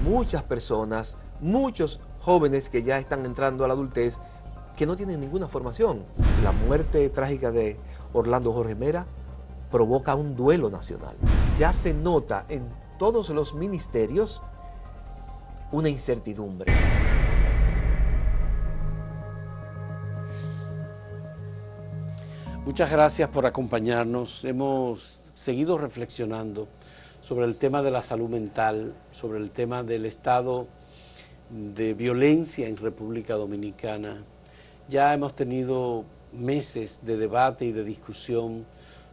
muchas personas, muchos jóvenes que ya están entrando a la adultez, que no tienen ninguna formación. La muerte trágica de Orlando Jorge Mera provoca un duelo nacional. Ya se nota en todos los ministerios una incertidumbre. Muchas gracias por acompañarnos. Hemos seguido reflexionando sobre el tema de la salud mental, sobre el tema del estado de violencia en República Dominicana. Ya hemos tenido meses de debate y de discusión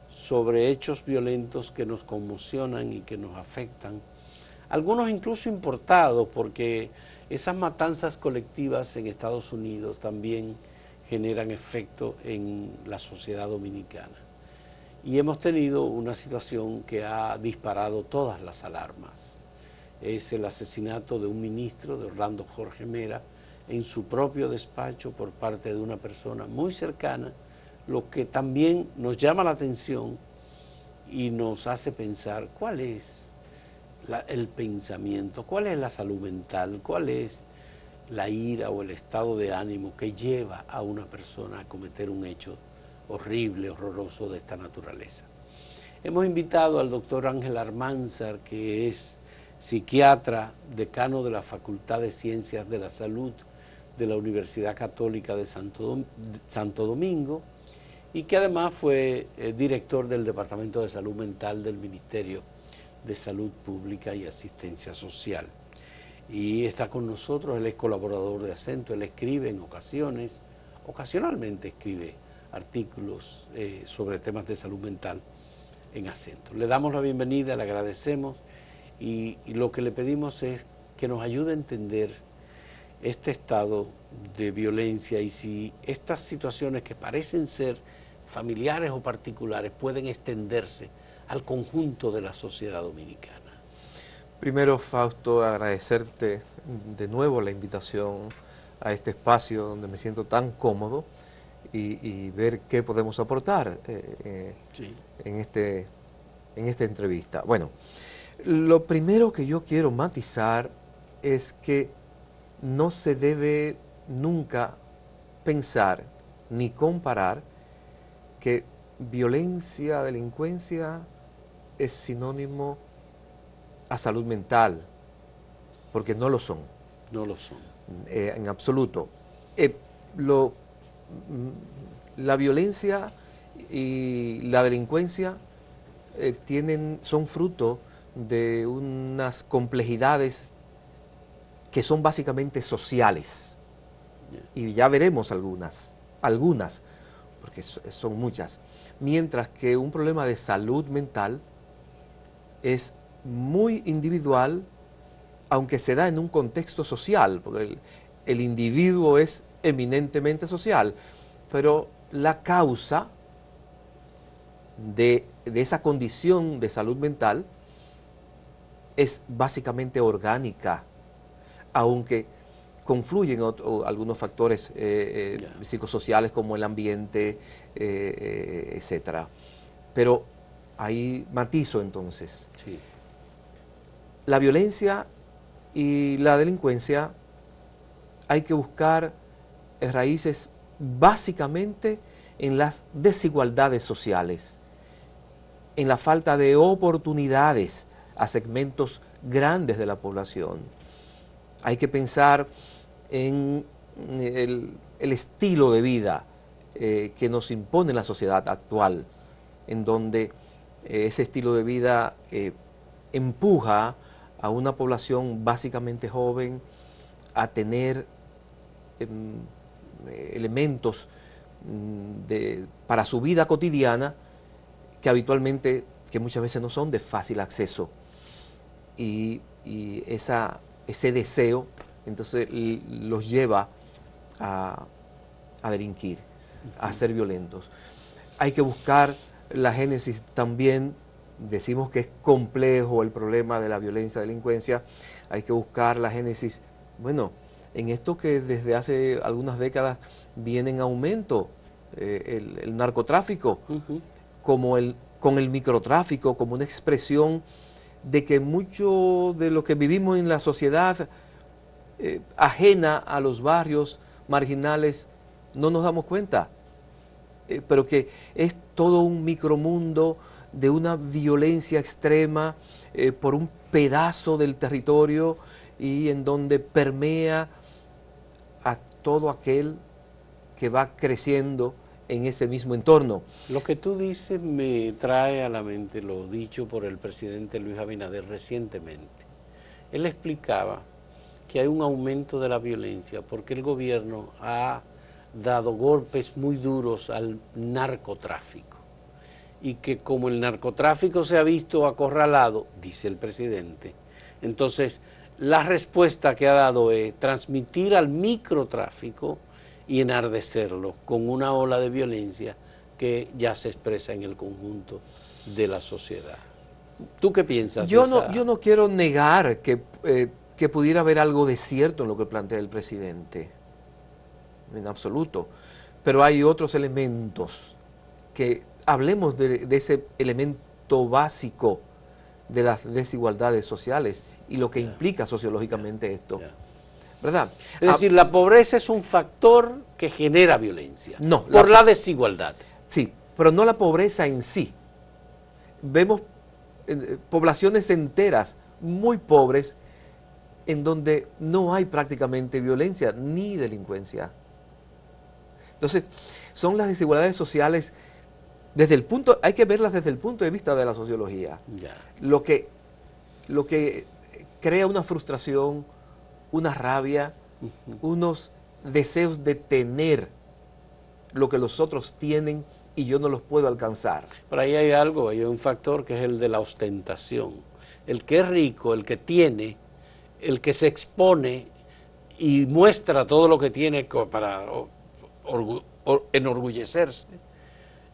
sobre hechos violentos que nos conmocionan y que nos afectan. Algunos incluso importados, porque esas matanzas colectivas en Estados Unidos también generan efecto en la sociedad dominicana. Y hemos tenido una situación que ha disparado todas las alarmas. Es el asesinato de un ministro, de Orlando Jorge Mera, en su propio despacho por parte de una persona muy cercana, lo que también nos llama la atención y nos hace pensar cuál es el pensamiento, cuál es la salud mental, cuál es la ira o el estado de ánimo que lleva a una persona a cometer un hecho horrible, horroroso de esta naturaleza. Hemos invitado al doctor Ángel Almanzar, que es psiquiatra, decano de la Facultad de Ciencias de la Salud de la Universidad Católica de Santo Domingo, y que además fue director del Departamento de Salud Mental del Ministerio de Salud Pública y Asistencia Social. Y está con nosotros, él es colaborador de Acento, él escribe en ocasiones, ocasionalmente escribe artículos sobre temas de salud mental en Acento. Le damos la bienvenida, le agradecemos y lo que le pedimos es que nos ayude a entender este estado de violencia y si estas situaciones que parecen ser familiares o particulares pueden extenderse al conjunto de la sociedad dominicana. Primero, Fausto, agradecerte de nuevo la invitación a este espacio donde me siento tan cómodo y ver qué podemos aportar Sí. en esta entrevista. Bueno, lo primero que yo quiero matizar es que no se debe nunca pensar ni comparar que violencia, delincuencia es sinónimo a salud mental, porque no lo son. No lo son. En absoluto. La violencia y la delincuencia son fruto de unas complejidades que son básicamente sociales. Y ya veremos algunas, porque son muchas. Mientras que un problema de salud mental es muy individual, aunque se da en un contexto social, porque el individuo es eminentemente social, pero la causa de esa condición de salud mental es básicamente orgánica, aunque confluyen algunos factores psicosociales como el ambiente, etcétera. Pero ahí matizo entonces. Sí. La violencia y la delincuencia hay que buscar raíces básicamente en las desigualdades sociales, en la falta de oportunidades a segmentos grandes de la población. Hay que pensar en el estilo de vida que nos impone la sociedad actual, en donde ese estilo de vida empuja a una población básicamente joven a tener elementos para su vida cotidiana que muchas veces no son de fácil acceso. Y ese deseo entonces los lleva a delinquir, a ser violentos. Hay que buscar la génesis también. Decimos que es complejo el problema de la violencia y delincuencia, hay que buscar la génesis, bueno, en esto que desde hace algunas décadas viene en aumento, el narcotráfico, con el microtráfico como una expresión de que mucho de lo que vivimos en la sociedad ajena a los barrios marginales no nos damos cuenta, pero que es todo un micromundo de una violencia extrema por un pedazo del territorio y en donde permea a todo aquel que va creciendo en ese mismo entorno. Lo que tú dices me trae a la mente lo dicho por el presidente Luis Abinader recientemente. Él explicaba que hay un aumento de la violencia porque el gobierno ha dado golpes muy duros al narcotráfico y que como el narcotráfico se ha visto acorralado, dice el presidente, entonces la respuesta que ha dado es transmitir al microtráfico y enardecerlo con una ola de violencia que ya se expresa en el conjunto de la sociedad. ¿Tú qué piensas? Yo no quiero negar que pudiera haber algo de cierto en lo que plantea el presidente, en absoluto, pero hay otros elementos que hablemos de ese elemento básico de las desigualdades sociales y lo que implica sociológicamente esto. ¿Verdad? Es decir, la pobreza es un factor que genera violencia por la desigualdad. Sí, pero no la pobreza en sí. Vemos poblaciones enteras muy pobres en donde no hay prácticamente violencia ni delincuencia. Entonces, son las desigualdades sociales hay que verlas desde el punto de vista de la sociología. Lo que crea una frustración, una rabia, unos deseos de tener lo que los otros tienen y yo no los puedo alcanzar. Pero ahí hay algo, hay un factor que es el de la ostentación. El que es rico, el que tiene, el que se expone y muestra todo lo que tiene para enorgullecerse,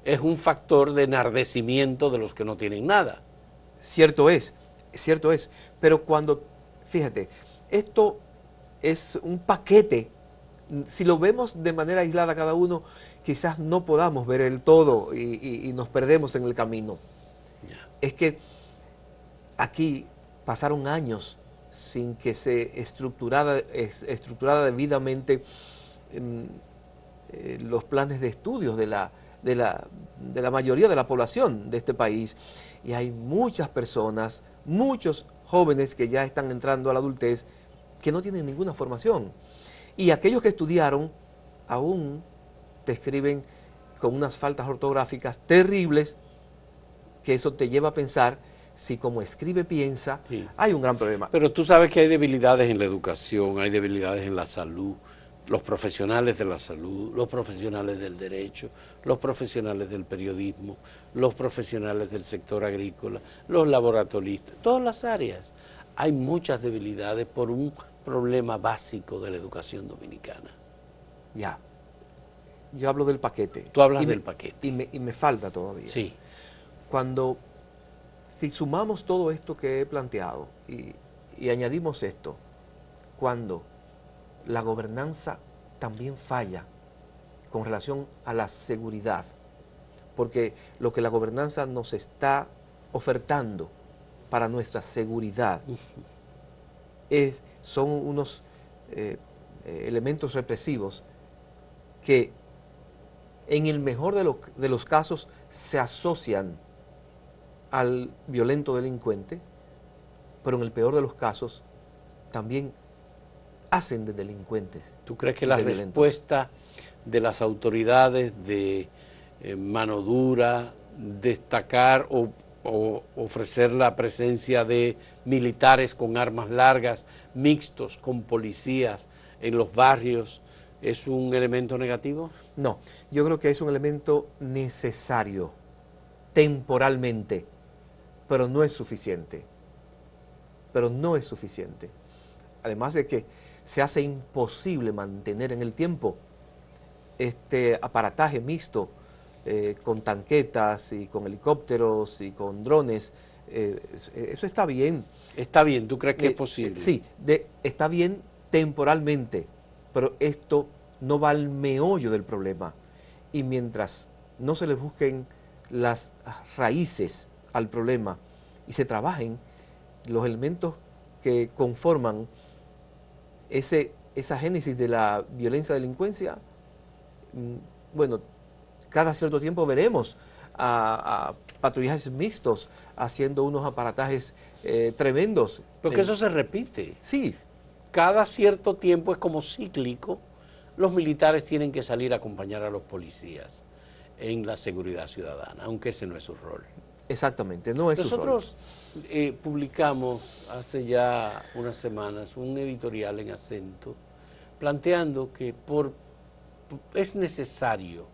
es un factor de enardecimiento de los que no tienen nada. Cierto es, pero cuando, fíjate, esto es un paquete, si lo vemos de manera aislada cada uno, quizás no podamos ver el todo y nos perdemos en el camino. Es que aquí pasaron años sin que se estructurara debidamente los planes de estudios de la mayoría de la población de este país, y hay muchas personas, muchos jóvenes que ya están entrando a la adultez que no tienen ninguna formación, y aquellos que estudiaron aún te escriben con unas faltas ortográficas terribles, que eso te lleva a pensar si como escribe piensa. Sí. Hay un gran problema. Pero tú sabes que hay debilidades en la educación, hay debilidades en la salud, los profesionales de la salud, los profesionales del derecho, los profesionales del periodismo, los profesionales del sector agrícola, los laboratoristas, todas las áreas. Hay muchas debilidades por un problema básico de la educación dominicana. Ya. Yo hablo del paquete. Tú hablas del paquete. Y me falta todavía. Sí. Si sumamos todo esto que he planteado y añadimos esto, cuando la gobernanza también falla con relación a la seguridad, porque lo que la gobernanza nos está ofertando para nuestra seguridad son unos elementos represivos que en el mejor de los casos se asocian al violento delincuente, pero en el peor de los casos también hacen de delincuentes. ¿Tú crees que la respuesta de las autoridades de mano dura, destacar o ofrecer la presencia de militares con armas largas, mixtos con policías en los barrios, es un elemento negativo? No, yo creo que es un elemento necesario temporalmente, pero no es suficiente. Además de que se hace imposible mantener en el tiempo este aparataje mixto con tanquetas y con helicópteros y con drones. Eso está bien. Está bien, ¿tú crees que es posible? Sí, está bien temporalmente, pero esto no va al meollo del problema. Y mientras no se les busquen las raíces al problema y se trabajen los elementos que conforman esa génesis de la violencia-delincuencia, bueno, cada cierto tiempo veremos a patrullajes mixtos haciendo unos aparatajes tremendos. Porque eso se repite. Sí. Cada cierto tiempo es como cíclico. Los militares tienen que salir a acompañar a los policías en la seguridad ciudadana, aunque ese no es su rol. Exactamente, no es su rol. Nosotros publicamos hace ya unas semanas un editorial en Acento planteando que es necesario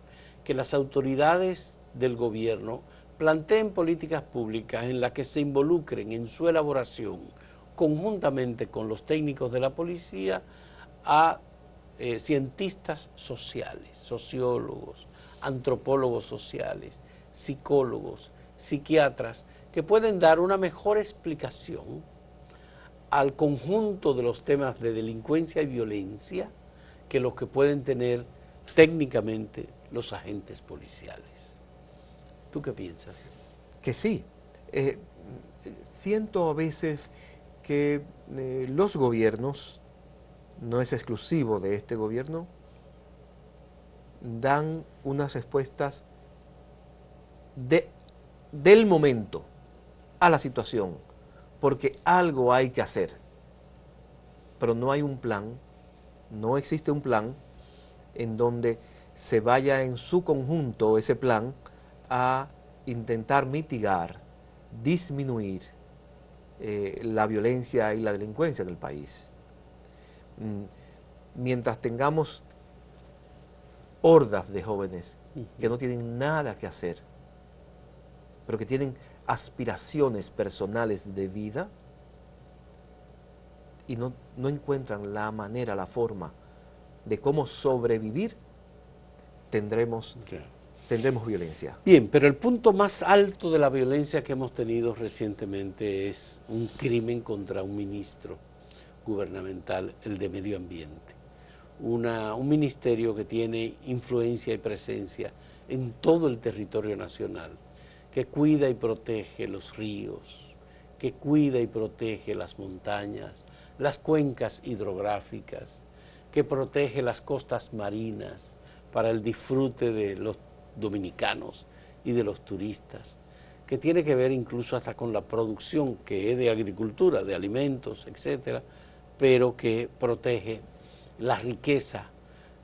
que las autoridades del gobierno planteen políticas públicas en las que se involucren en su elaboración conjuntamente con los técnicos de la policía a cientistas sociales, sociólogos, antropólogos sociales, psicólogos, psiquiatras, que pueden dar una mejor explicación al conjunto de los temas de delincuencia y violencia que los que pueden tener técnicamente los agentes policiales. ¿Tú qué piensas? Que sí. Siento a veces que los gobiernos, no es exclusivo de este gobierno, dan unas respuestas del momento a la situación, porque algo hay que hacer, pero no hay un plan, no existe un plan en donde se vaya en su conjunto ese plan a intentar mitigar, disminuir la violencia y la delincuencia en el país. Mientras tengamos hordas de jóvenes que no tienen nada que hacer, pero que tienen aspiraciones personales de vida y no encuentran la manera, la forma de cómo sobrevivir, tendremos violencia. Bien, pero el punto más alto de la violencia que hemos tenido recientemente es un crimen contra un ministro gubernamental, el de Medio Ambiente. Un ministerio que tiene influencia y presencia en todo el territorio nacional, que cuida y protege los ríos, que cuida y protege las montañas, las cuencas hidrográficas, que protege las costas marinas para el disfrute de los dominicanos y de los turistas, que tiene que ver incluso hasta con la producción que es de agricultura, de alimentos, etcétera, pero que protege la riqueza.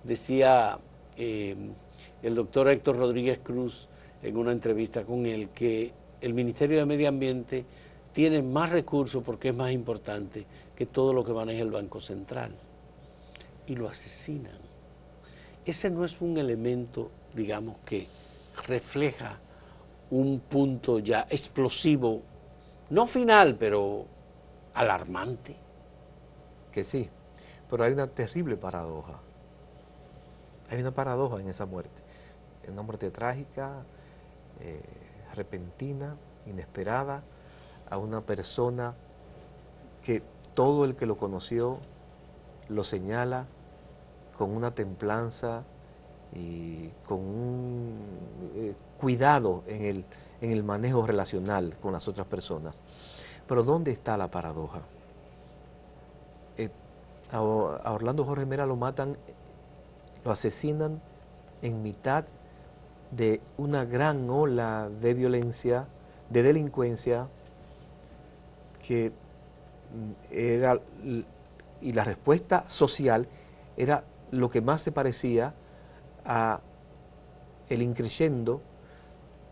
Decía el doctor Héctor Rodríguez Cruz en una entrevista con él que el Ministerio de Medio Ambiente tiene más recursos porque es más importante que todo lo que maneja el Banco Central, y lo asesinan. Ese no es un elemento, digamos, que refleja un punto ya explosivo, no final, pero alarmante. Que sí, pero hay una terrible paradoja. Hay una paradoja en esa muerte. Es una muerte trágica, repentina, inesperada, a una persona que todo el que lo conoció lo señala con una templanza y con un cuidado en el manejo relacional con las otras personas. Pero ¿dónde está la paradoja? A Orlando Jorge Mera lo matan, lo asesinan en mitad de una gran ola de violencia, de delincuencia, que era, y la respuesta social era lo que más se parecía a el increyendo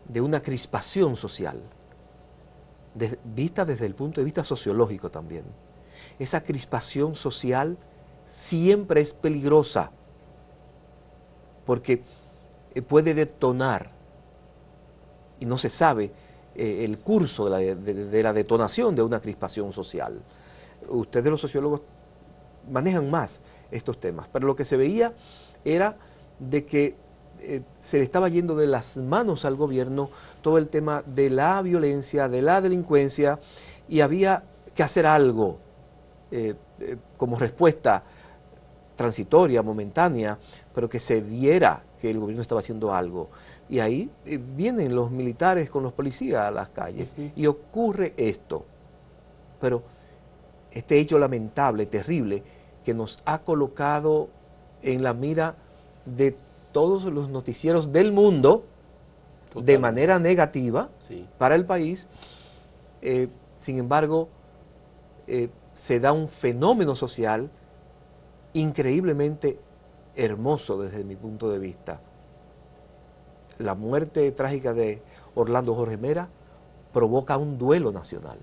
de una crispación social, vista desde el punto de vista sociológico también. Esa crispación social siempre es peligrosa, porque puede detonar, y no se sabe el curso de la detonación de una crispación social. Ustedes los sociólogos manejan más estos temas, pero lo que se veía era de que se le estaba yendo de las manos al gobierno todo el tema de la violencia, de la delincuencia, y había que hacer algo como respuesta transitoria, momentánea, pero que se viera que el gobierno estaba haciendo algo. Y ahí vienen los militares con los policías a las calles y ocurre esto. pero este hecho lamentable, terrible, que nos ha colocado en la mira de todos los noticieros del mundo, de manera negativa, sí, para el país. Sin embargo, se da un fenómeno social increíblemente hermoso desde mi punto de vista. La muerte trágica de Orlando Jorge Mera provoca un duelo nacional.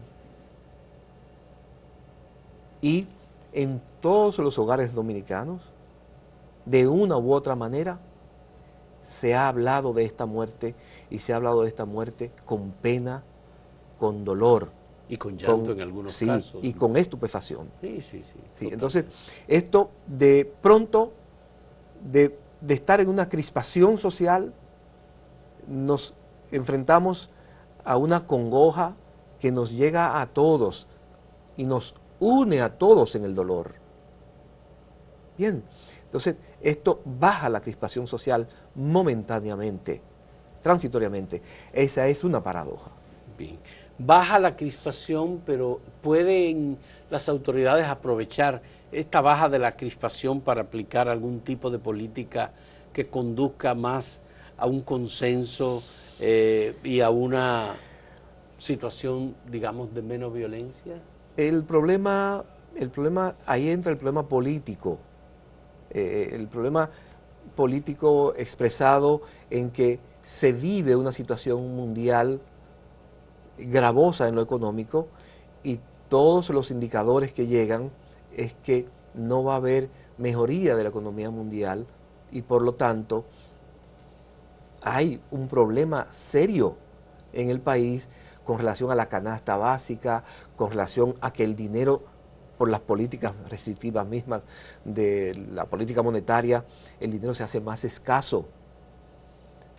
Y en todos los hogares dominicanos, de una u otra manera, se ha hablado de esta muerte, y se ha hablado de esta muerte con pena, con dolor. Y con llanto en algunos casos. Y con estupefacción. Sí. Entonces, esto de pronto, de estar en una crispación social, nos enfrentamos a una congoja que nos llega a todos y nos une a todos en el dolor. Bien, entonces esto baja la crispación social momentáneamente, transitoriamente. Esa es una paradoja. Bien. Baja la crispación, pero ¿pueden las autoridades aprovechar esta baja de la crispación para aplicar algún tipo de política que conduzca más a un consenso y a una situación, digamos, de menos violencia? El problema, ahí entra el problema político. El problema político expresado en que se vive una situación mundial gravosa en lo económico, y todos los indicadores que llegan es que no va a haber mejoría de la economía mundial, y por lo tanto hay un problema serio en el país con relación a la canasta básica, con relación a que el dinero, por las políticas restrictivas mismas de la política monetaria, el dinero se hace más escaso.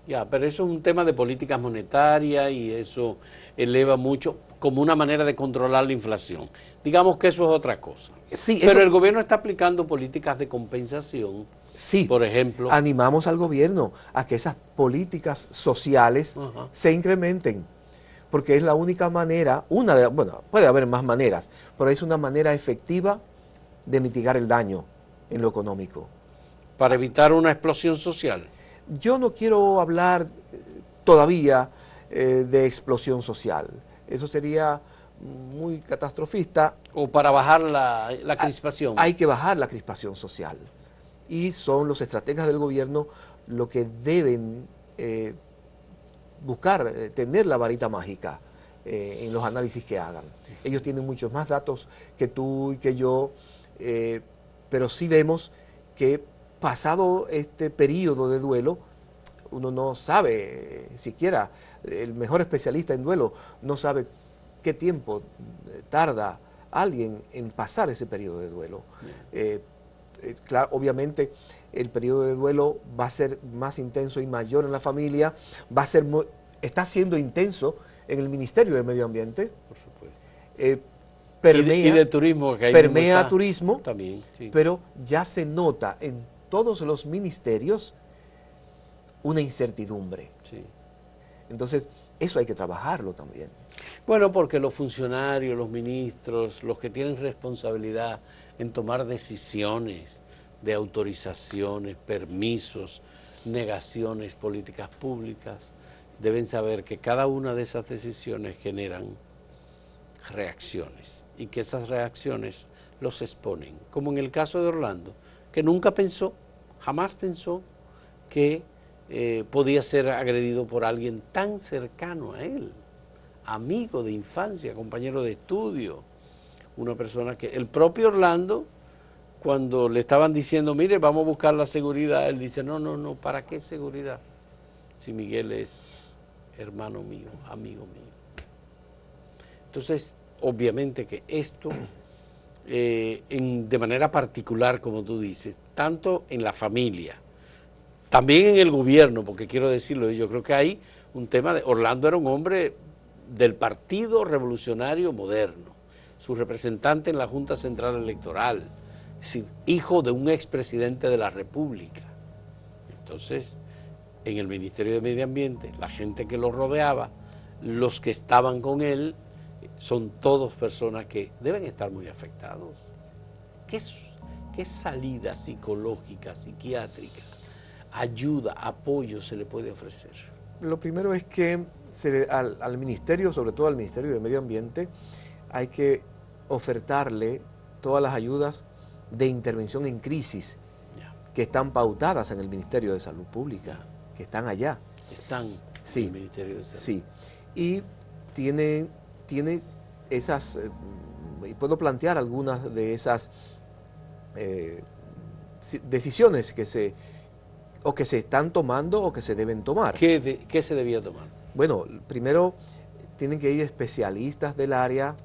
Ya, pero eso es un tema de políticas monetarias y eso eleva mucho como una manera de controlar la inflación. Digamos que eso es otra cosa. Sí, pero eso, el gobierno está aplicando políticas de compensación. Sí, por ejemplo, animamos al gobierno a que esas políticas sociales se incrementen, porque es la única manera, bueno, puede haber más maneras, pero es una manera efectiva de mitigar el daño en lo económico. Para evitar una explosión social. Yo no quiero hablar todavía de explosión social. Eso sería muy catastrofista. O para bajar la crispación. Hay que bajar la crispación social. Y son los estrategas del gobierno lo que deben buscar, tener la varita mágica en los análisis que hagan. Ellos tienen muchos más datos que tú y que yo, pero sí vemos que pasado este periodo de duelo, uno no sabe siquiera, el mejor especialista en duelo no sabe qué tiempo tarda alguien en pasar ese periodo de duelo. Claro, obviamente el periodo de duelo va a ser más intenso y mayor en la familia, está siendo intenso en el Ministerio de Medio Ambiente. Por supuesto. Permea, y de turismo, que ahí permea turismo, también, sí. Pero ya se nota en todos los ministerios una incertidumbre. Sí. Entonces, eso hay que trabajarlo también. Bueno, porque los funcionarios, los ministros, los que tienen responsabilidad en tomar decisiones de autorizaciones, permisos, negaciones, políticas públicas, deben saber que cada una de esas decisiones generan reacciones y que esas reacciones los exponen. Como en el caso de Orlando, que nunca pensó, jamás pensó que podía ser agredido por alguien tan cercano a él, amigo de infancia, compañero de estudio, una persona que el propio Orlando, cuando le estaban diciendo, mire, vamos a buscar la seguridad, él dice, no, ¿para qué seguridad? Si Miguel es hermano mío, amigo mío. Entonces, obviamente que esto, de manera particular, como tú dices, tanto en la familia, también en el gobierno, porque quiero decirlo, yo creo que hay un tema de, Orlando era un hombre del Partido Revolucionario Moderno, su representante en la Junta Central Electoral, es decir, hijo de un expresidente de la República. Entonces, en el Ministerio de Medio Ambiente, la gente que lo rodeaba, los que estaban con él, son todos personas que deben estar muy afectados. ¿Qué salida psicológica, psiquiátrica, ayuda, apoyo se le puede ofrecer? Lo primero es que al ministerio, sobre todo al Ministerio de Medio Ambiente, hay que ofertarle todas las ayudas de intervención en crisis que están pautadas en el Ministerio de Salud Pública, que están allá. Están sí, en el Ministerio de Salud. Sí, y tiene esas, y puedo plantear algunas de esas decisiones que se están tomando o que se deben tomar. ¿Qué se debía tomar? Bueno, primero tienen que ir especialistas del área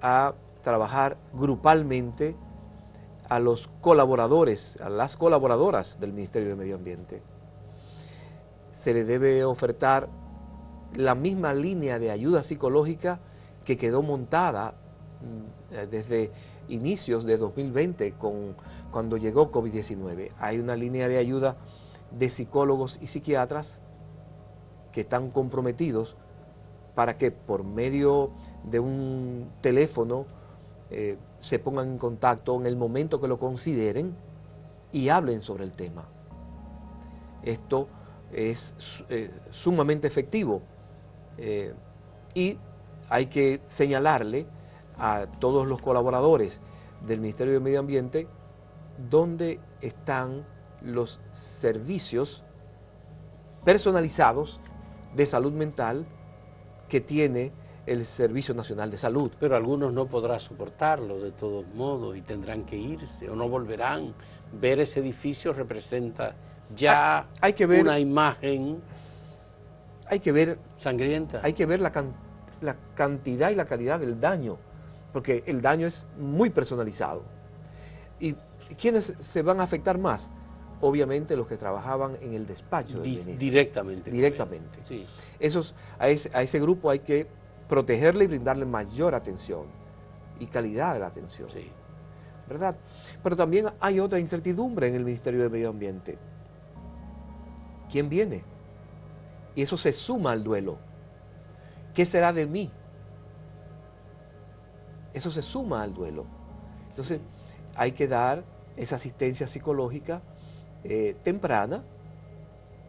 a trabajar grupalmente a los colaboradores, a las colaboradoras del Ministerio de Medio Ambiente. Se le debe ofertar la misma línea de ayuda psicológica que quedó montada desde inicios de 2020 cuando llegó COVID-19. Hay una línea de ayuda de psicólogos y psiquiatras que están comprometidos para que por medio de un teléfono se pongan en contacto en el momento que lo consideren y hablen sobre el tema. Esto es sumamente efectivo y hay que señalarle a todos los colaboradores del Ministerio de Medio Ambiente dónde están los servicios personalizados de salud mental que tiene el Servicio Nacional de Salud. Pero algunos no podrán soportarlo de todos modos y tendrán que irse o no volverán. Ver ese edificio representa ya hay que ver, una imagen sangrienta. Hay que ver la cantidad y la calidad del daño, porque el daño es muy personalizado. ¿Y quiénes se van a afectar más? Obviamente los que trabajaban en el despacho del ministro. Directamente. Sí. A ese grupo hay que protegerle y brindarle mayor atención y calidad de la atención. Sí. ¿Verdad? Pero también hay otra incertidumbre en el Ministerio de Medio Ambiente. ¿Quién viene? Y eso se suma al duelo. ¿Qué será de mí? Eso se suma al duelo. Entonces, hay que dar esa asistencia psicológica temprana,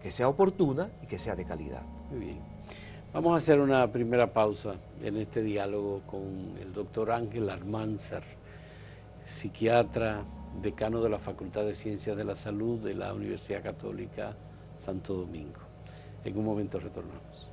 que sea oportuna y que sea de calidad. Muy bien. Vamos a hacer una primera pausa en este diálogo con el doctor Ángel Almanzar, psiquiatra, decano de la Facultad de Ciencias de la Salud de la Universidad Católica Santo Domingo. En un momento retornamos.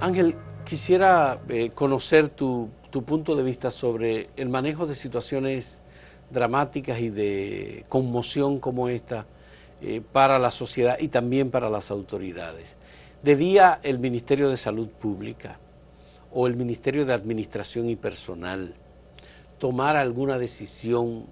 Ángel, quisiera conocer tu punto de vista sobre el manejo de situaciones dramáticas y de conmoción como esta para la sociedad y también para las autoridades. ¿Debía el Ministerio de Salud Pública o el Ministerio de Administración y Personal tomar alguna decisión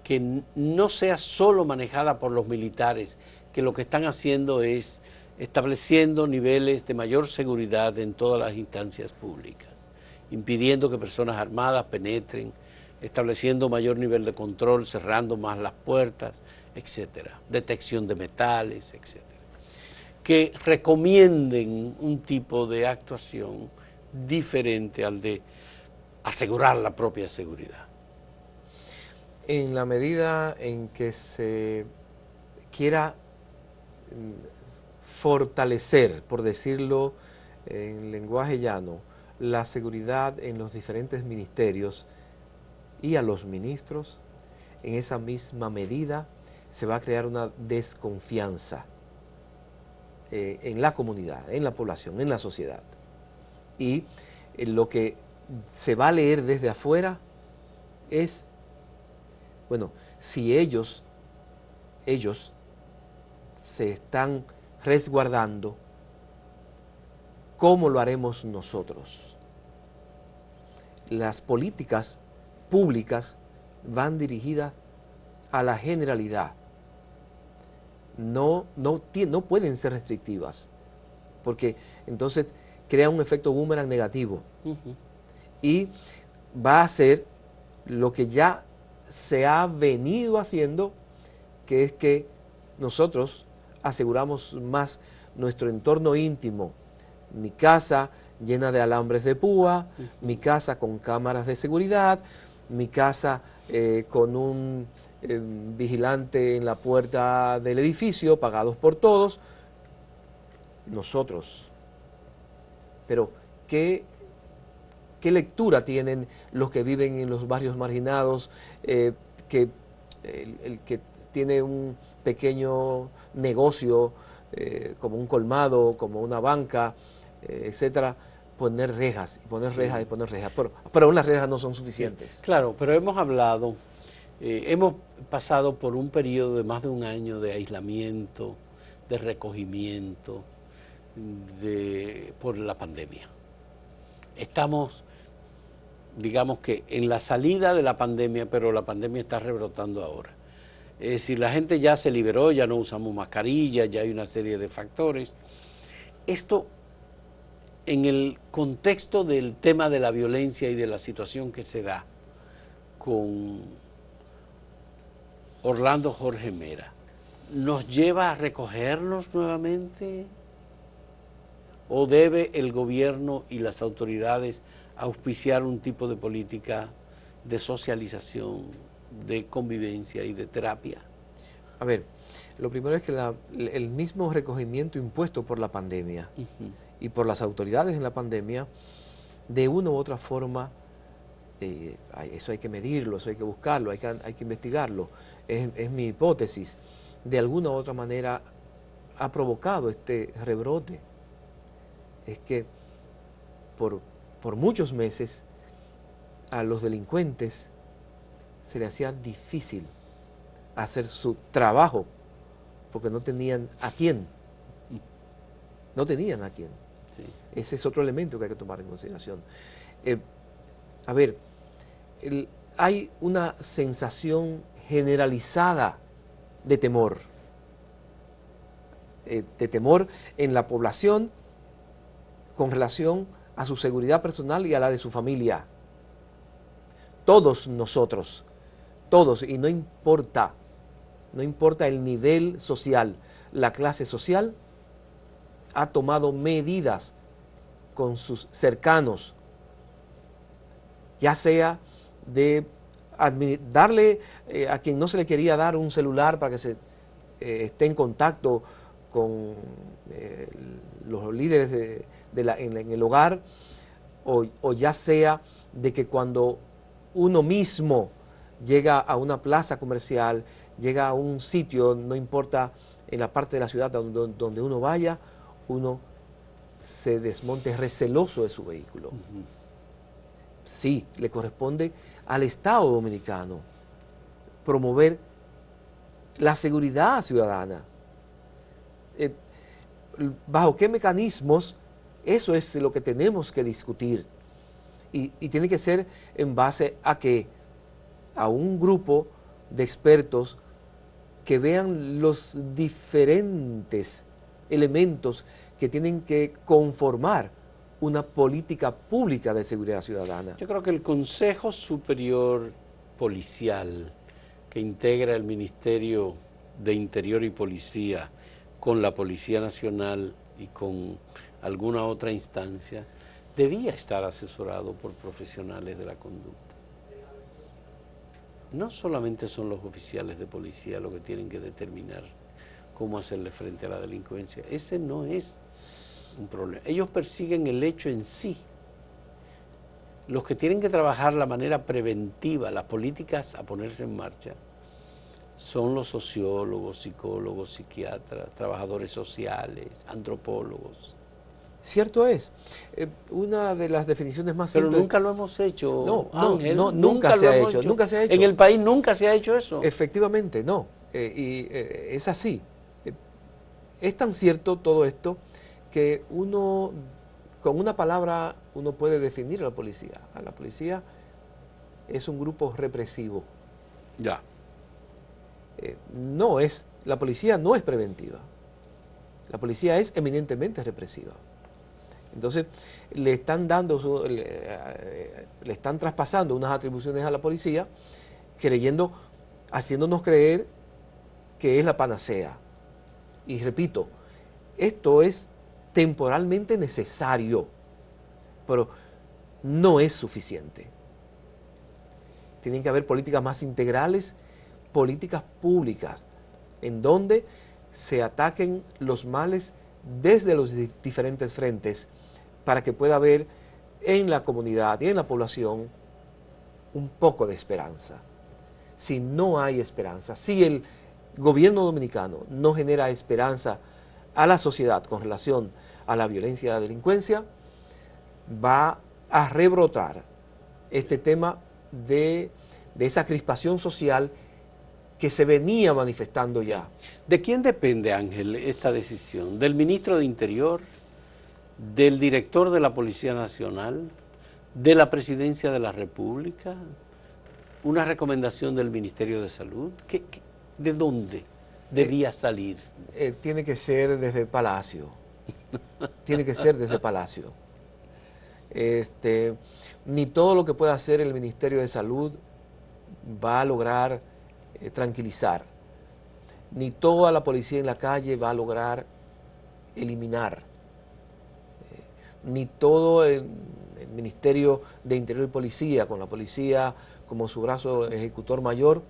que no sea solo manejada por los militares, que lo que están haciendo es estableciendo niveles de mayor seguridad en todas las instancias públicas, impidiendo que personas armadas penetren, estableciendo mayor nivel de control, cerrando más las puertas, etcétera, detección de metales, etcétera, que recomienden un tipo de actuación diferente al de asegurar la propia seguridad? En la medida en que se quiera fortalecer, por decirlo en lenguaje llano, la seguridad en los diferentes ministerios y a los ministros, en esa misma medida se va a crear una desconfianza en la comunidad, en la población, en la sociedad. Y lo que se va a leer desde afuera es, bueno, si ellos se están resguardando, ¿cómo lo haremos nosotros? Las políticas públicas van dirigidas a la generalidad. No pueden ser restrictivas, porque entonces crea un efecto boomerang negativo y va a hacer lo que ya se ha venido haciendo, que es que nosotros aseguramos más nuestro entorno íntimo, mi casa llena de alambres de púa, mi casa con cámaras de seguridad, mi casa con un vigilante en la puerta del edificio, pagados por todos, nosotros. Pero, ¿qué lectura tienen los que viven en los barrios marginados, que el que tiene un pequeño negocio, como un colmado, como una banca, etcétera, poner rejas, y poner rejas, y poner rejas? Pero aún las rejas no son suficientes. Sí, claro, pero hemos hablado, hemos pasado por un periodo de más de un año de aislamiento, de recogimiento, por la pandemia. Estamos, digamos que en la salida de la pandemia, pero la pandemia está rebrotando ahora. Es decir, la gente ya se liberó, ya no usamos mascarillas, ya hay una serie de factores. Esto, en el contexto del tema de la violencia y de la situación que se da con Orlando Jorge Mera, ¿nos lleva a recogernos nuevamente? ¿O debe el gobierno y las autoridades auspiciar un tipo de política de socialización, de convivencia y de terapia? A ver, lo primero es que el mismo recogimiento impuesto por la pandemia y por las autoridades en la pandemia, de una u otra forma, eso hay que medirlo, eso hay que buscarlo, hay que investigarlo. Es mi hipótesis. De alguna u otra manera ha provocado este rebrote. Es que por muchos meses a los delincuentes se les hacía difícil hacer su trabajo porque no tenían a quién. No tenían a quién. Sí. Ese es otro elemento que hay que tomar en consideración. A ver, hay una sensación generalizada de temor en la población con relación a su seguridad personal y a la de su familia. Todos nosotros, todos, y no importa el nivel social, la clase social ha tomado medidas con sus cercanos, ya sea de darle a quien no se le quería dar un celular para que se esté en contacto con los líderes en el hogar, o ya sea de que cuando uno mismo llega a una plaza comercial, llega a un sitio, no importa en la parte de la ciudad donde uno vaya, uno se desmonte receloso de su vehículo. Sí, le corresponde al Estado dominicano promover la seguridad ciudadana. ¿Bajo qué mecanismos? Eso es lo que tenemos que discutir. Y tiene que ser en base a que a un grupo de expertos que vean los diferentes elementos que tienen que conformar una política pública de seguridad ciudadana. Yo creo que el Consejo Superior Policial, que integra el Ministerio de Interior y Policía con la Policía Nacional y con alguna otra instancia, debía estar asesorado por profesionales de la conducta. No solamente son los oficiales de policía los que tienen que determinar cómo hacerle frente a la delincuencia. Ese no es un problema. Ellos persiguen el hecho en sí. Los que tienen que trabajar la manera preventiva, las políticas a ponerse en marcha, son los sociólogos, psicólogos, psiquiatras, trabajadores sociales, antropólogos. Cierto es. Una de las definiciones más simples... Pero nunca lo hemos hecho, no, Ángel. Nunca se ha hecho. Nunca se ha hecho. En el país nunca se ha hecho eso. Efectivamente, no. Es así. Es tan cierto todo esto que uno, con una palabra, uno puede definir a la policía. A la policía es un grupo represivo. Ya. La policía no es preventiva. La policía es eminentemente represiva. Entonces, le están le están traspasando unas atribuciones a la policía, creyendo, haciéndonos creer que es la panacea. Y repito, esto es temporalmente necesario, pero no es suficiente. Tienen que haber políticas más integrales, políticas públicas, en donde se ataquen los males desde los diferentes frentes, para que pueda haber en la comunidad y en la población un poco de esperanza. Si no hay esperanza, si el gobierno dominicano no genera esperanza a la sociedad con relación a la violencia y la delincuencia, va a rebrotar este tema de esa crispación social que se venía manifestando ya. ¿De quién depende, Ángel, esta decisión? ¿Del ministro de Interior? ¿Del director de la Policía Nacional? ¿De la Presidencia de la República? ¿Una recomendación del Ministerio de Salud? ¿De dónde debía salir? Tiene que ser desde el Palacio. Tiene que ser desde el Palacio. Ni todo lo que pueda hacer el Ministerio de Salud va a lograr tranquilizar. Ni toda la policía en la calle va a lograr eliminar. Ni todo el Ministerio de Interior y Policía, con la policía como su brazo ejecutor mayor,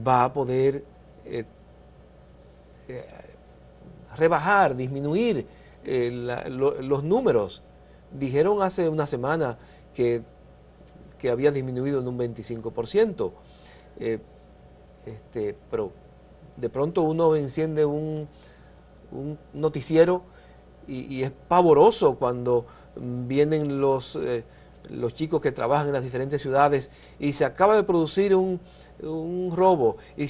va a poder rebajar, disminuir los números. Dijeron hace una semana que había disminuido en un 25%, pero de pronto uno enciende un noticiero y es pavoroso cuando vienen los chicos que trabajan en las diferentes ciudades y se acaba de producir un robo y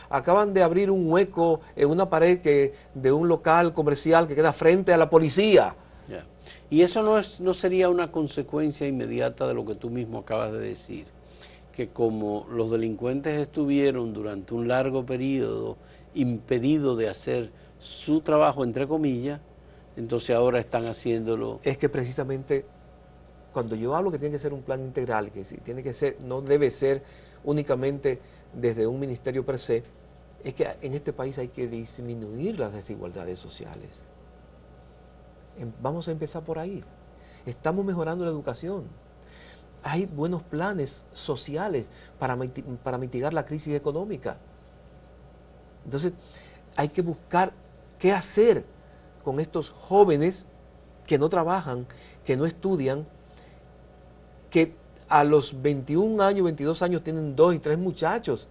acaban de abrir un hueco en una pared de un local comercial que queda frente a la policía. Yeah. Y eso no sería una consecuencia inmediata de lo que tú mismo acabas de decir, que como los delincuentes estuvieron durante un largo periodo impedidos de hacer su trabajo, entre comillas, entonces ahora están haciéndolo. Es que precisamente cuando yo hablo que tiene que ser un plan integral, que sí, tiene que ser, no debe ser únicamente desde un ministerio per se, es que en este país hay que disminuir las desigualdades sociales. Vamos a empezar por ahí. Estamos mejorando la educación. Hay buenos planes sociales para mitigar la crisis económica. Entonces, hay que buscar qué hacer con estos jóvenes que no trabajan, que no estudian, que a los 21 años, 22 años tienen 2 y 3 muchachos.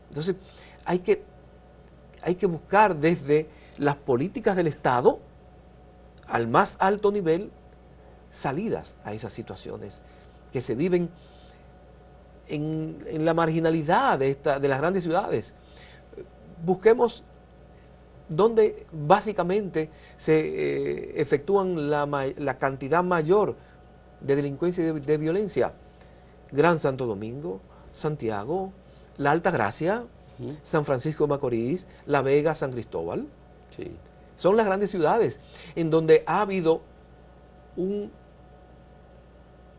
Entonces, hay que buscar desde las políticas del Estado al más alto nivel salidas a esas situaciones que se viven en la marginalidad de las grandes ciudades. Busquemos donde básicamente se efectúan la cantidad mayor de delincuencia y de violencia. Gran Santo Domingo, Santiago, La Altagracia, San Francisco de Macorís, La Vega, San Cristóbal. Sí. Son las grandes ciudades en donde ha habido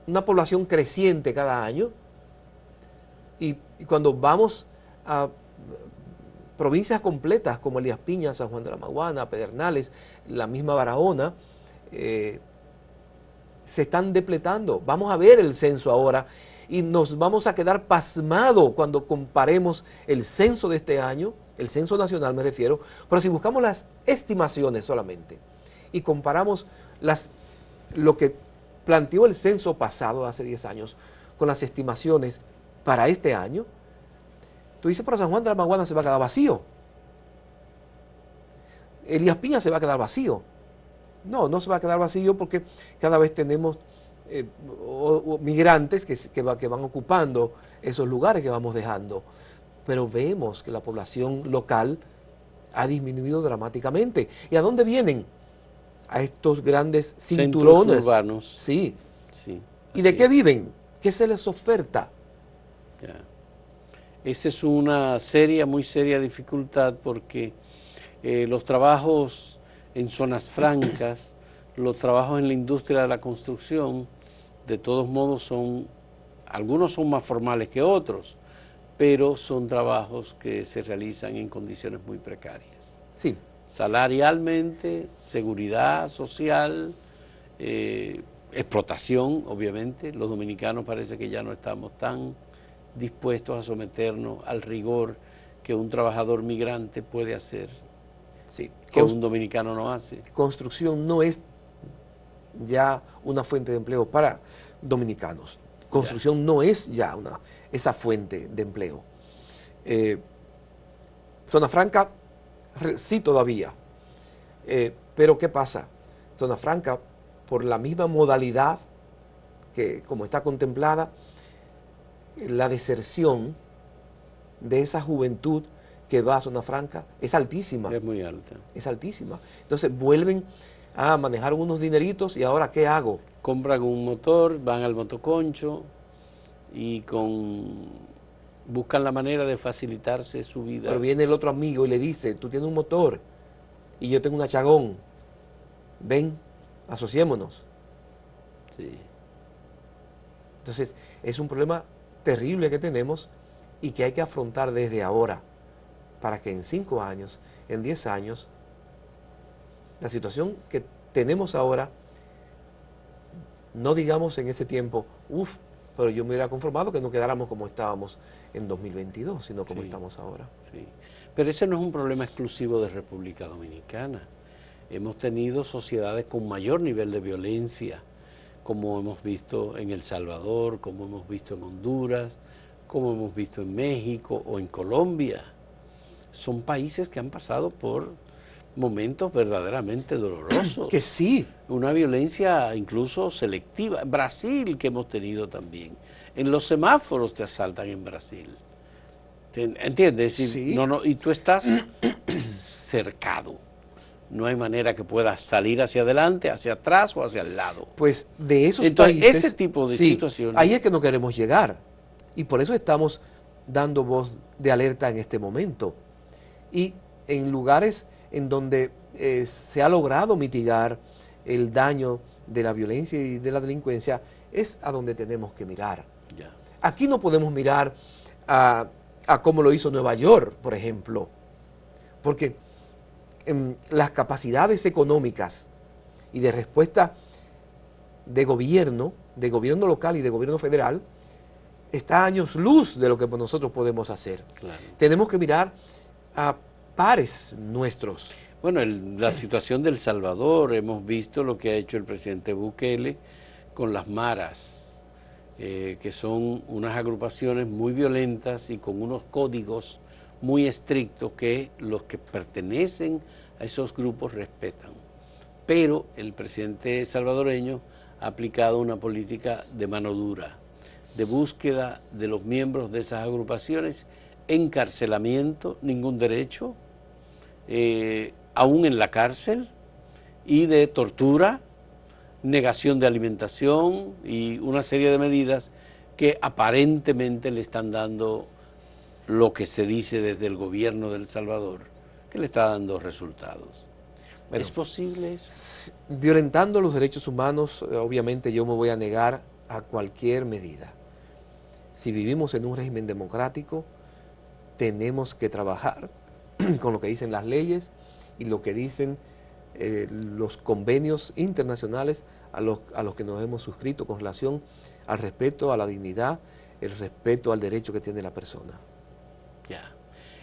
una población creciente cada año, y cuando vamos a provincias completas como Elías Piñas, San Juan de la Maguana, Pedernales, la misma Barahona, se están depletando. Vamos a ver el censo ahora y nos vamos a quedar pasmados cuando comparemos el censo de este año, el censo nacional me refiero, pero si buscamos las estimaciones solamente y comparamos lo que planteó el censo pasado hace 10 años con las estimaciones para este año, tú dices, pero San Juan de la Maguana se va a quedar vacío. Elías Piñas se va a quedar vacío. No, no se va a quedar vacío porque cada vez tenemos migrantes que van ocupando esos lugares que vamos dejando. Pero vemos que la población local ha disminuido dramáticamente. ¿Y a dónde vienen? A estos grandes cinturones. Centros urbanos. Sí. Sí. ¿Y de qué viven? ¿Qué se les oferta? Ya. Esa es una muy seria dificultad porque los trabajos en zonas francas, los trabajos en la industria de la construcción, de todos modos algunos son más formales que otros, pero son trabajos que se realizan en condiciones muy precarias. Sí. Salarialmente, seguridad social, explotación, obviamente. Los dominicanos parece que ya no estamos tan dispuestos a someternos al rigor que un trabajador migrante puede hacer, Sí. que un dominicano no hace. Construcción no es ya una fuente de empleo para dominicanos. Construcción no es ya esa fuente de empleo. Zona Franca, sí todavía. Pero ¿qué pasa? Zona Franca, por la misma modalidad que como está contemplada, la deserción de esa juventud que va a Zona Franca es altísima. Es muy alta. Es altísima. Entonces vuelven a manejar unos dineritos y ahora ¿qué hago? Compran un motor, van al motoconcho y buscan la manera de facilitarse su vida. Pero viene el otro amigo y le dice, tú tienes un motor y yo tengo una chagón. Ven, asociémonos. Sí. Entonces es un problema terrible que tenemos y que hay que afrontar desde ahora para que en 5 años, en 10 años, la situación que tenemos ahora, no digamos en ese tiempo, pero yo me hubiera conformado que no quedáramos como estábamos en 2022, sino como estamos ahora. Sí. Pero ese no es un problema exclusivo de República Dominicana. Hemos tenido sociedades con mayor nivel de violencia, como hemos visto en El Salvador, como hemos visto en Honduras, como hemos visto en México o en Colombia. Son países que han pasado por momentos verdaderamente dolorosos. Que sí. Una violencia incluso selectiva. Brasil, que hemos tenido también. En los semáforos te asaltan en Brasil. ¿Entiendes? Sí. Y tú estás cercado. No hay manera que puedas salir hacia adelante, hacia atrás o hacia el lado. Pues de esos Entonces, países, ese tipo de situaciones. ahí es que no queremos llegar. Y por eso estamos dando voz de alerta en este momento. Y en lugares en donde se ha logrado mitigar el daño de la violencia y de la delincuencia, es a donde tenemos que mirar. Ya. Aquí no podemos mirar a cómo lo hizo Nueva York, por ejemplo, porque las capacidades económicas y de respuesta de gobierno local y de gobierno federal, está a años luz de lo que nosotros podemos hacer. Claro. Tenemos que mirar a pares nuestros. Bueno, la situación de El Salvador, hemos visto lo que ha hecho el presidente Bukele con las maras, que son unas agrupaciones muy violentas y con unos códigos muy estrictos que los que pertenecen a esos grupos respetan. Pero el presidente salvadoreño ha aplicado una política de mano dura, de búsqueda de los miembros de esas agrupaciones, encarcelamiento, ningún derecho, aún en la cárcel, y de tortura, negación de alimentación y una serie de medidas que aparentemente le están dando lo que se dice desde el gobierno de El Salvador, que le está dando resultados. Bueno, ¿es posible eso? Violentando los derechos humanos, obviamente yo me voy a negar a cualquier medida. Si vivimos en un régimen democrático, tenemos que trabajar con lo que dicen las leyes y lo que dicen los convenios internacionales a los que nos hemos suscrito con relación al respeto a la dignidad, el respeto al derecho que tiene la persona. Ya.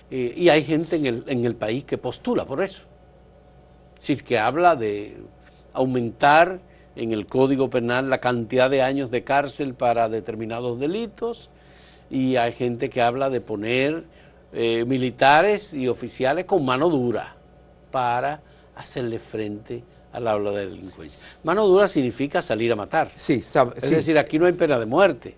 Y hay gente en el país que postula por eso. Es decir, que habla de aumentar en el Código Penal la cantidad de años de cárcel para determinados delitos, y hay gente que habla de poner militares y oficiales con mano dura para hacerle frente al habla de delincuencia. Mano dura significa salir a matar. Sí, es decir, aquí no hay pena de muerte.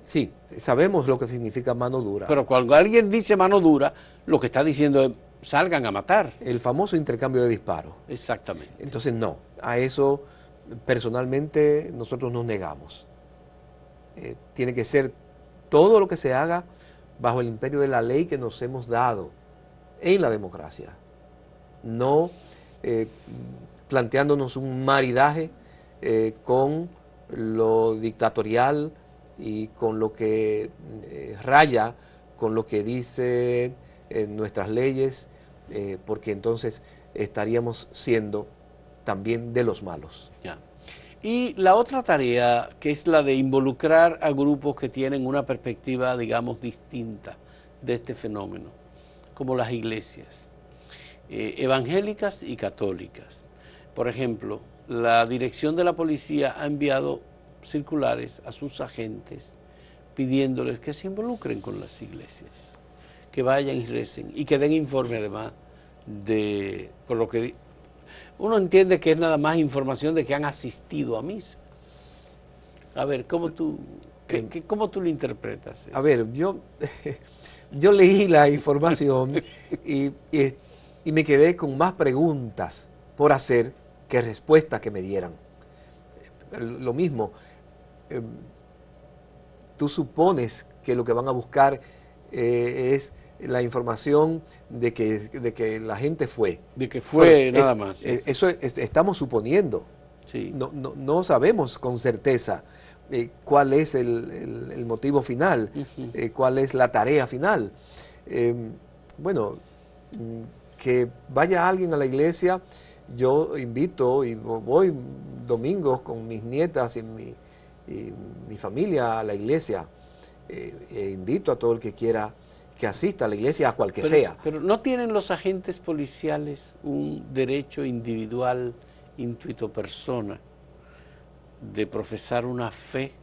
Sí, sabemos lo que significa mano dura. Pero cuando alguien dice mano dura, lo que está diciendo es salgan a matar. El famoso intercambio de disparos. Exactamente. Entonces no, a eso personalmente nosotros nos negamos. Tiene que ser todo lo que se haga bajo el imperio de la ley que nos hemos dado en la democracia. No eh, planteándonos un maridaje con lo dictatorial y con lo que raya con lo que dicen nuestras leyes, porque entonces estaríamos siendo también de los malos. Ya. Y la otra tarea, que es la de involucrar a grupos que tienen una perspectiva, digamos, distinta de este fenómeno, como las iglesias, evangélicas y católicas. Por ejemplo, la dirección de la policía ha enviado circulares a sus agentes pidiéndoles que se involucren con las iglesias, que vayan y recen y que den informe además de, por lo que uno entiende que es nada más información de que han asistido a misa. A ver, ¿cómo tú lo interpretas eso? A ver, yo leí la información y me quedé con más preguntas por hacer que respuestas que me dieran. Lo mismo, tú supones que lo que van a buscar es la información de que la gente fue. De que fue Bueno, nada más. eso estamos suponiendo. Sí. No sabemos con certeza cuál es el motivo final, cuál es la tarea final. Bueno, que vaya alguien a la iglesia, yo invito y voy domingos con mis nietas y mi familia a la iglesia. Invito a todo el que quiera que asista a la iglesia, a cual que sea. Pero ¿no tienen los agentes policiales un derecho individual, intuito persona, de profesar una fe,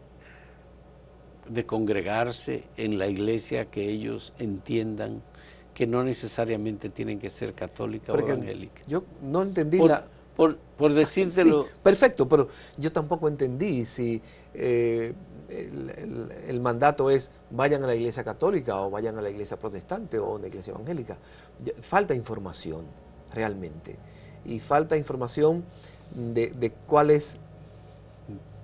de congregarse en la iglesia que ellos entiendan, que no necesariamente tienen que ser católica o evangélica? Yo no entendí por decírtelo. Sí, perfecto, pero yo tampoco entendí si el mandato es vayan a la iglesia católica o vayan a la iglesia protestante o a una iglesia evangélica. Falta información, realmente. Y falta información de cuál es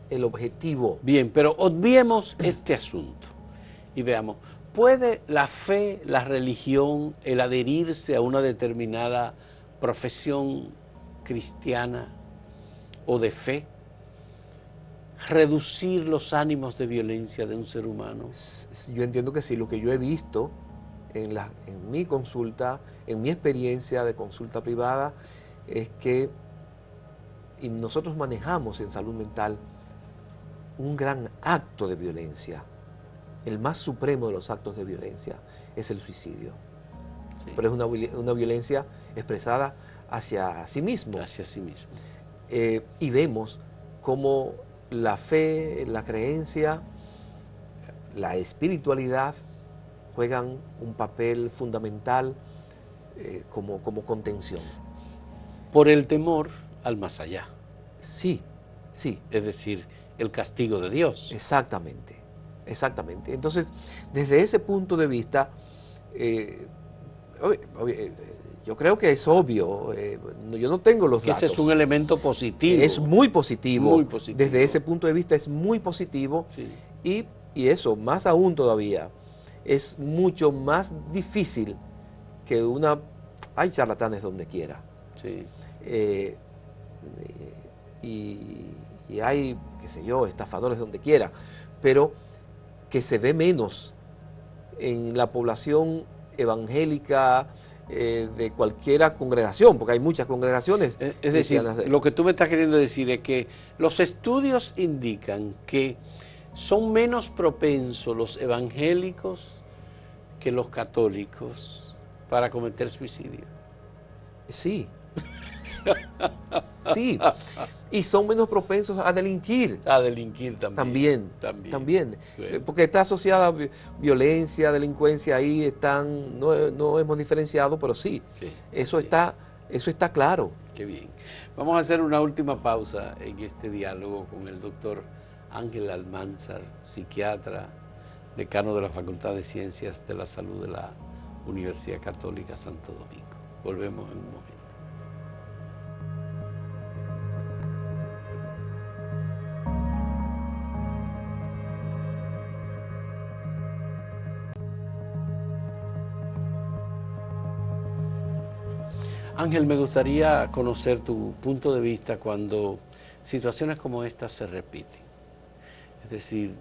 el objetivo. Bien, pero obviemos este asunto y veamos, ¿puede la fe, la religión, el adherirse a una determinada profesión cristiana o de fe reducir los ánimos de violencia de un ser humano? Yo entiendo que sí. Lo que yo he visto en mi consulta, en mi experiencia de consulta privada, es que nosotros manejamos en salud mental un gran acto de violencia. El más supremo de los actos de violencia es el suicidio. Sí. Pero es una violencia expresada hacia sí mismo. Hacia sí mismo. Y vemos cómo la fe, la creencia, la espiritualidad juegan un papel fundamental como contención. Por el temor al más allá. Sí, sí. Es decir, el castigo de Dios. Exactamente, exactamente. Entonces, desde ese punto de vista, yo creo que es obvio, yo no tengo los datos. Ese es un elemento positivo. Es muy positivo. Muy positivo. Desde ese punto de vista es muy positivo. Sí. Y eso, más aún todavía, es mucho más difícil que hay charlatanes donde quiera. Sí. Y hay, qué sé yo, estafadores donde quiera, pero que se ve menos en la población evangélica de cualquier congregación, porque hay muchas congregaciones. Es decir, lo que tú me estás queriendo decir es que los estudios indican que son menos propensos los evangélicos que los católicos para cometer suicidio. Sí. Sí, y son menos propensos a delinquir. A delinquir también. También. Sí. Porque está asociada violencia, delincuencia, ahí están, no hemos diferenciado, pero sí, eso está claro. Qué bien. Vamos a hacer una última pausa en este diálogo con el doctor Ángel Almanzar, psiquiatra, decano de la Facultad de Ciencias de la Salud de la Universidad Católica Santo Domingo. Volvemos en un momento. Ángel, me gustaría conocer tu punto de vista cuando situaciones como estas se repiten. Es decir,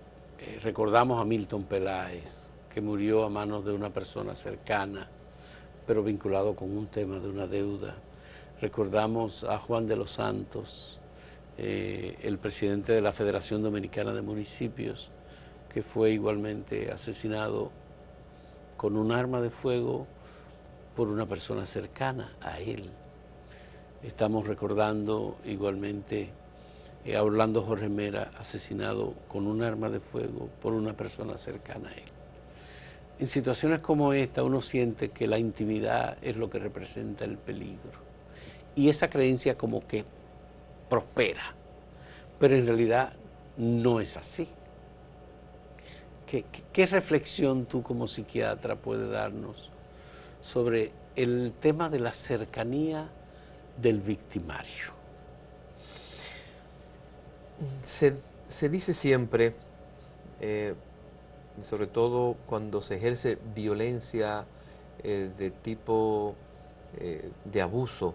recordamos a Milton Peláez, que murió a manos de una persona cercana, pero vinculado con un tema de una deuda. Recordamos a Juan de los Santos, el presidente de la Federación Dominicana de Municipios, que fue igualmente asesinado con un arma de fuego por una persona cercana a él. Estamos recordando igualmente a Orlando Jorge Mera, asesinado con un arma de fuego por una persona cercana a él. En situaciones como esta uno siente que la intimidad es lo que representa el peligro y esa creencia como que prospera, pero en realidad no es así. ¿Qué reflexión tú como psiquiatra puedes darnos sobre el tema de la cercanía del victimario? Se dice siempre, sobre todo cuando se ejerce violencia de tipo de abuso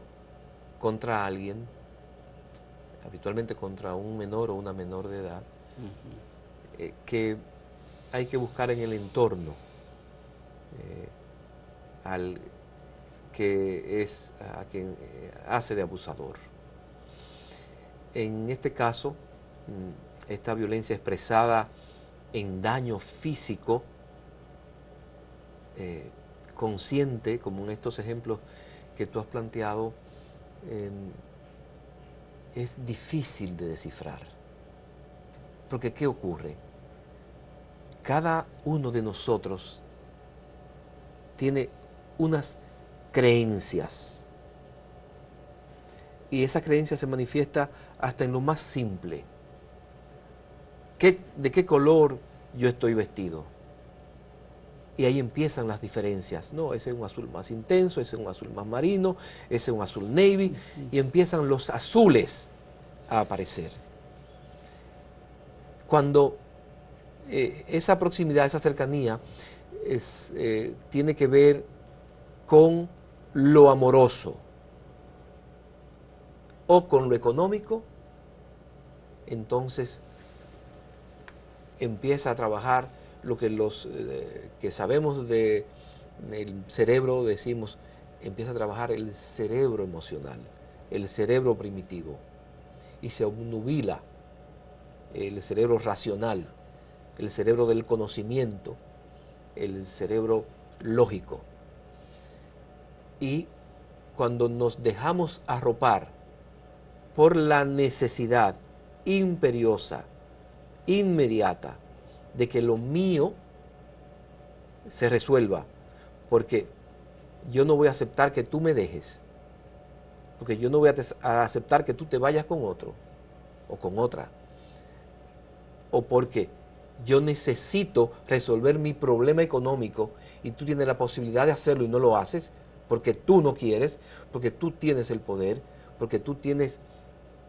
contra alguien, habitualmente contra un menor o una menor de edad, que hay que buscar en el entorno al que es a quien hace de abusador. En este caso, esta violencia expresada en daño físico, consciente, como en estos ejemplos que tú has planteado, es difícil de descifrar. Porque ¿qué ocurre? Cada uno de nosotros tiene unas creencias. Y esa creencia se manifiesta hasta en lo más simple. ¿De qué color yo estoy vestido? Y ahí empiezan las diferencias. No, ese es un azul más intenso, ese es un azul más marino, ese es un azul navy, y empiezan los azules a aparecer. Cuando esa proximidad, esa cercanía, tiene que ver con lo amoroso o con lo económico, entonces empieza a trabajar lo que los que sabemos del cerebro decimos, empieza a trabajar el cerebro emocional, el cerebro primitivo, y se obnubila el cerebro racional, el cerebro del conocimiento, el cerebro lógico. Y cuando nos dejamos arropar por la necesidad imperiosa, inmediata, de que lo mío se resuelva, porque yo no voy a aceptar que tú me dejes, porque yo no voy a aceptar que tú te vayas con otro o con otra, o porque yo necesito resolver mi problema económico y tú tienes la posibilidad de hacerlo y no lo haces, porque tú no quieres, porque tú tienes el poder, porque tú tienes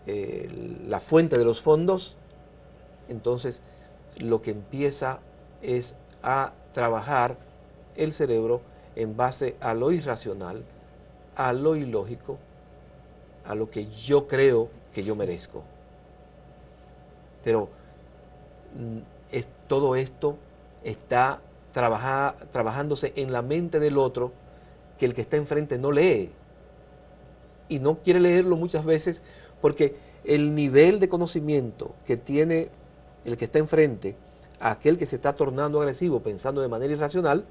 la fuente de los fondos. Entonces lo que empieza es a trabajar el cerebro en base a lo irracional, a lo ilógico, a lo que yo creo que yo merezco. Pero todo esto está trabajándose en la mente del otro, que el que está enfrente no lee. Y no quiere leerlo muchas veces porque el nivel de conocimiento que tiene el que está enfrente, aquel que se está tornando agresivo pensando de manera irracional,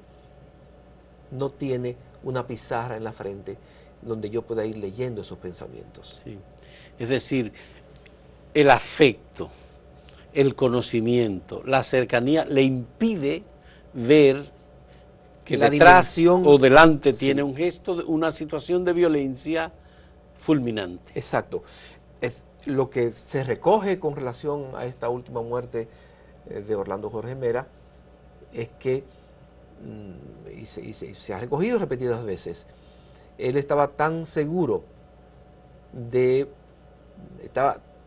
no tiene una pizarra en la frente donde yo pueda ir leyendo esos pensamientos. Sí. Es decir, el afecto, el conocimiento, la cercanía le impide ver que la detrás dimensión, o delante sí, tiene un gesto, una situación de violencia fulminante. Exacto. Lo que se recoge con relación a esta última muerte de Orlando Jorge Mera es que, y se ha recogido repetidas veces, él estaba tan seguro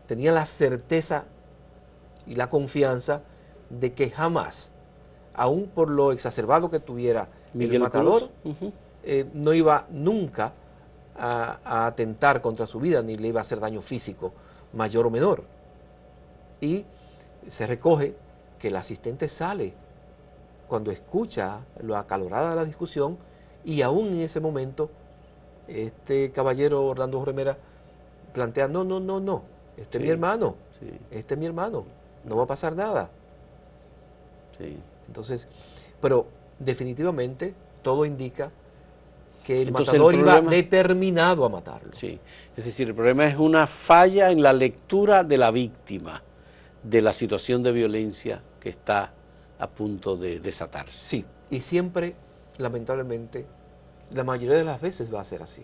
tenía la certeza y la confianza de que jamás, aun por lo exacerbado que tuviera Miguel el matador, Cruz, no iba nunca a atentar contra su vida, ni le iba a hacer daño físico mayor o menor. Y se recoge que el asistente sale cuando escucha lo acalorada de la discusión, y aún en ese momento este caballero Orlando Remera plantea, no, no, no, no, este es mi Sí, hermano, sí, este es mi hermano, no va a pasar nada. sí. Entonces, pero definitivamente todo indica que el Entonces el matador iba problema, determinado a matarlo. sí, es decir, el problema es una falla en la lectura de la víctima de la situación de violencia que está a punto de desatarse. Sí, y siempre, lamentablemente, la mayoría de las veces va a ser así.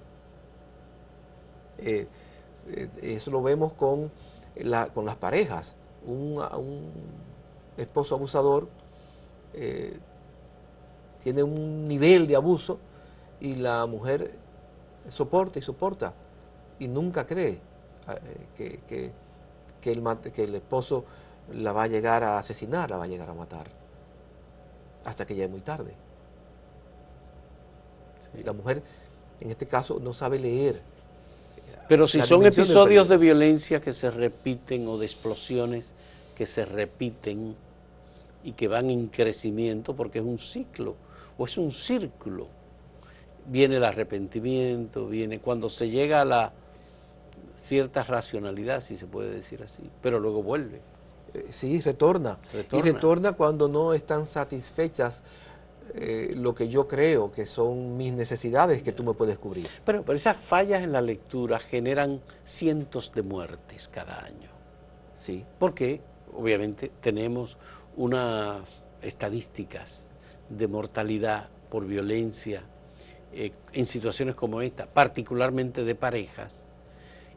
Eso lo vemos con las parejas. Un esposo abusador tiene un nivel de abuso y la mujer soporta y soporta y nunca cree que el esposo la va a llegar a asesinar, la va a llegar a matar, hasta que ya es muy tarde. Sí. La mujer, en este caso, no sabe leer Pero si la son dimensión del episodios de peligro. violencia que se repiten o de explosiones que se repiten y que van en crecimiento porque es un ciclo o es un círculo, viene el arrepentimiento, viene cuando se llega a la cierta racionalidad, si se puede decir así, pero luego vuelve, Sí, retorna. Y retorna. retorna cuando no están satisfechas lo que yo creo que son mis necesidades que tú me puedes cubrir. Pero esas fallas en la lectura generan cientos de muertes cada año. Sí, Porque obviamente tenemos unas estadísticas de mortalidad por violencia en situaciones como esta, particularmente de parejas.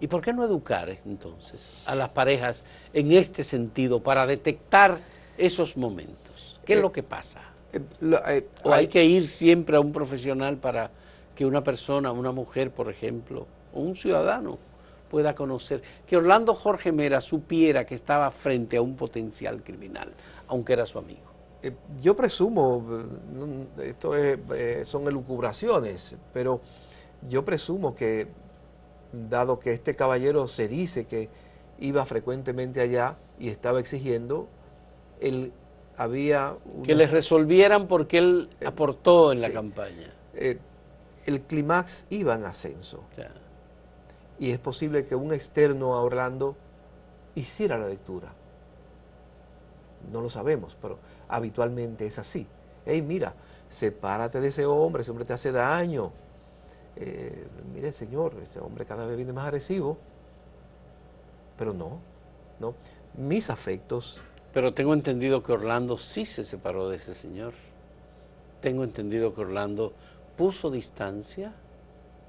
¿Y por qué no educar entonces a las parejas en este sentido para detectar esos momentos? ¿Qué es lo que pasa? ¿O hay que ir siempre a un profesional para que una persona, una mujer, por ejemplo, o un ciudadano pueda conocer? Que Orlando Jorge Mera supiera que estaba frente a un potencial criminal, aunque era su amigo. Yo presumo, son elucubraciones, pero yo presumo que, dado que este caballero se dice que iba frecuentemente allá y estaba exigiendo, él había Que una... les resolvieran porque él aportó en la Sí, campaña. el clímax iba en ascenso. O sea, Y es posible que un externo a Orlando hiciera la lectura. No lo sabemos, pero habitualmente es así. Hey, mira, sepárate de ese hombre te hace daño. Mire, señor, ese hombre cada vez viene más agresivo. Pero no, no. Mis afectos, pero tengo entendido que Orlando sí se separó de ese señor. Tengo entendido que Orlando puso distancia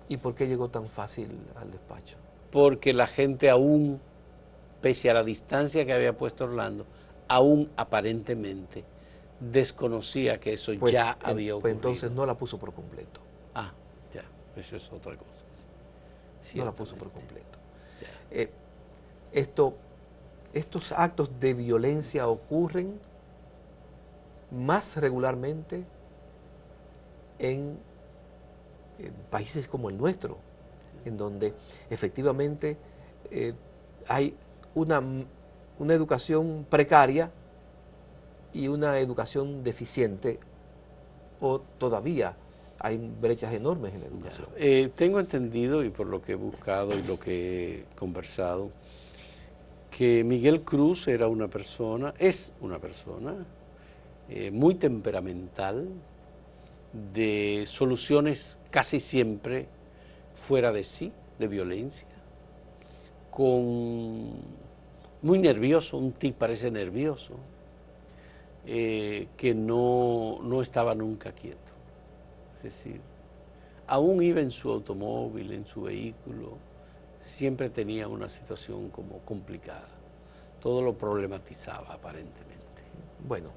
¿y por qué llegó tan fácil al despacho? porque la gente aún, pese a la distancia que había puesto Orlando, aún aparentemente desconocía que eso ya había Pues ocurrido. entonces no la puso por completo. Ah, ya, eso es otra cosa. No la puso por Ciertamente. completo. Ya. Eh, estos actos de violencia ocurren más regularmente en países como el nuestro, en donde efectivamente hay una educación precaria y una educación deficiente, o todavía hay brechas enormes en la educación. Tengo entendido, y por lo que he buscado y lo que he conversado, que Miguel Cruz era una persona, es una persona muy temperamental, de soluciones casi siempre fuera de sí, de violencia, muy nervioso, un tic parece nervioso, que no estaba nunca quieto. Es decir, aún iba en su automóvil, en su vehículo, siempre tenía una situación como complicada. Todo lo problematizaba aparentemente. Bueno,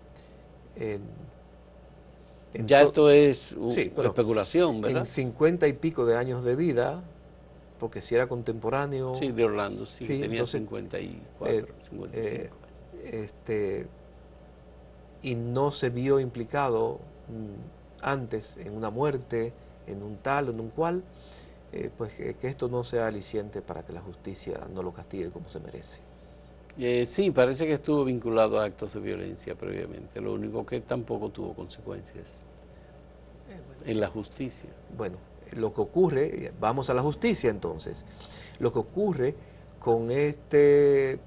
Ya esto es sí, pero especulación, ¿verdad? en 50 y pico de años de vida, porque si era contemporáneo, Sí, de Orlando, sí, que sí, tenía entonces, 54, eh, 55 este, y no se vio implicado antes en una muerte, en un tal, en un cual, pues que esto no sea aliciente para que la justicia no lo castigue como se merece. Sí, parece que estuvo vinculado a actos de violencia previamente, lo único que tampoco tuvo consecuencias en la justicia. Bueno, lo que ocurre, vamos a la justicia entonces, lo que ocurre con este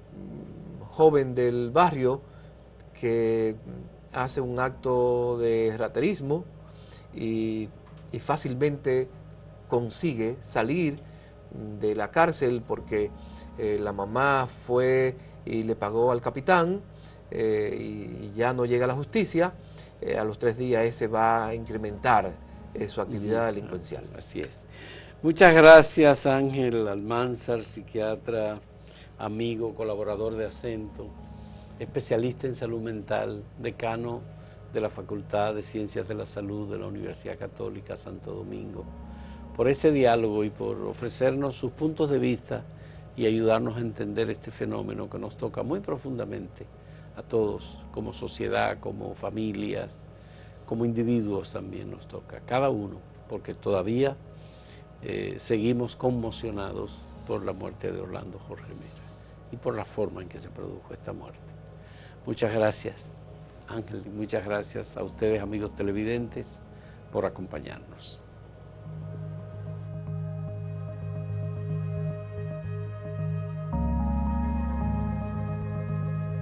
joven del barrio que hace un acto de raterismo y fácilmente consigue salir de la cárcel porque la mamá fue y le pagó al capitán y ya no llega a la justicia, a los 3 días ese va a incrementar su actividad delincuencial. Así es. Muchas gracias, Ángel Almanzar, psiquiatra, amigo, colaborador de Acento, especialista en salud mental, decano de la Facultad de Ciencias de la Salud de la Universidad Católica Santo Domingo, por este diálogo y por ofrecernos sus puntos de vista y ayudarnos a entender este fenómeno que nos toca muy profundamente a todos, como sociedad, como familias, como individuos también nos toca, cada uno, porque todavía seguimos conmocionados por la muerte de Orlando Jorge Mera y por la forma en que se produjo esta muerte. Muchas gracias, Ángel, y muchas gracias a ustedes, amigos televidentes, por acompañarnos.